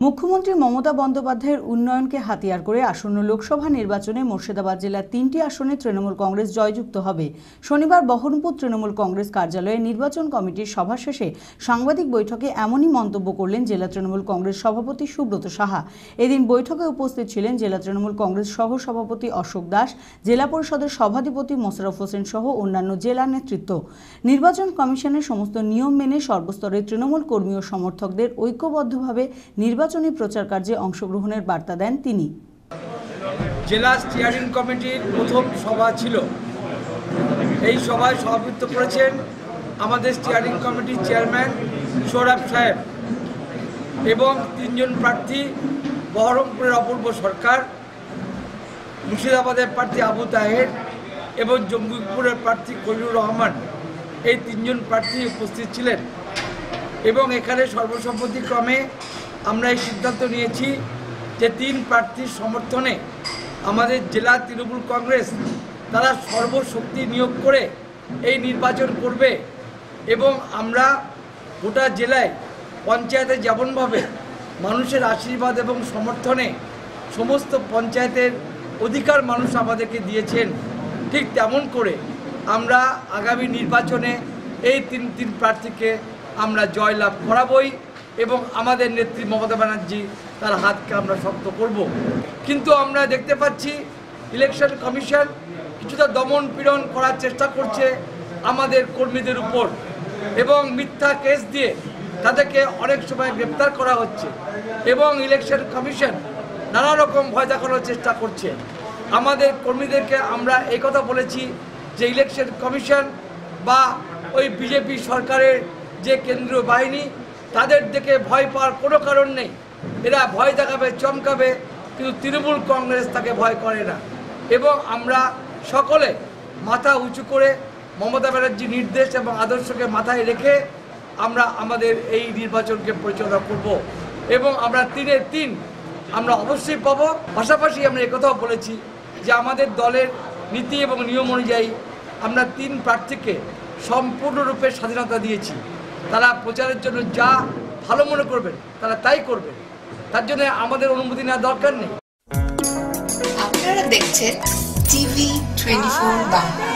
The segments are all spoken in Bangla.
মুখ্যমন্ত্রী মমতা বন্দ্যোপাধ্যায়ের উন্নয়নকে হাতিয়ার করে আসন্ন লোকসভা নির্বাচনে মুর্শিদাবাদ জেলার ৩টি আসনে তৃণমূল কংগ্রেস জয়যুক্ত হবে। শনিবার বহরমপুর তৃণমূল কংগ্রেস কার্যালয়ে নির্বাচন কমিটির সভা শেষে সাংবাদিক বৈঠকে এমনই মন্তব্য করলেন জেলা তৃণমূল কংগ্রেস সভাপতি সুব্রত সাহা। এদিন বৈঠকে উপস্থিত ছিলেন জেলা তৃণমূল কংগ্রেস সহ সভাপতি অশোক দাস, জেলা পরিষদের সভাধিপতি মোশাররফ হোসেন সহ অন্যান্য জেলা নেতৃত্ব। নির্বাচন কমিশনের সমস্ত নিয়ম মেনে সর্বস্তরের তৃণমূল কর্মী ও সমর্থকদের ঐক্যবদ্ধভাবে নির্বাচনী প্রচার কার্যে অংশগ্রহণের বার্তা দেন তিনি। জেলা স্টিয়ারিং কমিটির প্রথম সভা ছিল। এই সভায় সভাপতিত্ব করেছেন আমাদের স্টিয়ারিং কমিটির চেয়ারম্যান সৌরভ সাহেব এবং 3 জন প্রার্থী, বহরমপুরের অপূর্ব সরকার, মুর্শিদাবাদের প্রার্থী আবু তাহের এবং জঙ্গিপুরের প্রার্থী খলিলুর রহমান। এই 3 জন প্রার্থী উপস্থিত ছিলেন এবং এখানে সর্বসম্মতিক্রমে আমরা এই সিদ্ধান্ত নিয়েছি যে 3 প্রার্থীর সমর্থনে আমাদের জেলা তৃণমূল কংগ্রেস তারা সর্বশক্তি নিয়োগ করে এই নির্বাচন করবে এবং আমরা গোটা জেলায় পঞ্চায়েতে যেমনভাবে মানুষের আশীর্বাদ এবং সমর্থনে সমস্ত পঞ্চায়েতের অধিকার মানুষ আমাদেরকে দিয়েছেন, ঠিক তেমন করে আমরা আগামী নির্বাচনে এই 3 প্রার্থীকে আমরা জয়লাভ করাবই এবং আমাদের নেত্রী মমতা ব্যানার্জি তার হাতকে আমরা শক্ত করব। কিন্তু আমরা দেখতে পাচ্ছি ইলেকশন কমিশন কিছুটা দমন পীড়ন করার চেষ্টা করছে আমাদের কর্মীদের উপর এবং মিথ্যা কেস দিয়ে তাদেরকে অনেক সময় গ্রেপ্তার করা হচ্ছে এবং ইলেকশন কমিশন নানা রকম ভয় দেখানোর চেষ্টা করছে। আমাদের কর্মীদেরকে আমরা এই কথা বলেছি যে ইলেকশন কমিশন বা ওই বিজেপি সরকারের যে কেন্দ্রীয় বাহিনী, তাদের দেখে ভয় পাওয়ার কোনো কারণ নেই। এরা ভয় দেখাবে, চমকাবে, কিন্তু তৃণমূল কংগ্রেস তাকে ভয় করে না এবং আমরা সকলে মাথা উঁচু করে মমতা ব্যানার্জির নির্দেশ এবং আদর্শকে মাথায় রেখে আমরা আমাদের এই নির্বাচনকে পরিচালনা করব এবং আমরা 3-এর 3 আমরা অবশ্যই পাব। পাশাপাশি আমরা একথাও বলেছি যে আমাদের দলের নীতি এবং নিয়ম অনুযায়ী আমরা 3 প্রার্থীকে সম্পূর্ণরূপে স্বাধীনতা দিয়েছি। তারা প্রচারের জন্য যা ভালো মনে করবেন তারা তাই করবেন, তার জন্য আমাদের অনুমতি নেওয়ার দরকার নেই। আপনারা দেখছেন টিভি 24 বাংলা।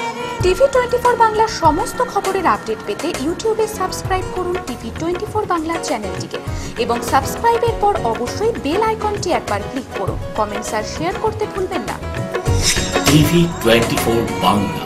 টিভি 24 বাংলার সমস্ত খবরের আপডেট পেতে ইউটিউবে সাবস্ক্রাইব করুন টিভি 24 বাংলা চ্যানেলটিকে এবং সাবস্ক্রাইবের পর অবশ্যই বেল আইকনটি একবার ক্লিক করুন। কমেন্টস আর শেয়ার করতে ভুলবেন না। টিভি 24 বাংলা।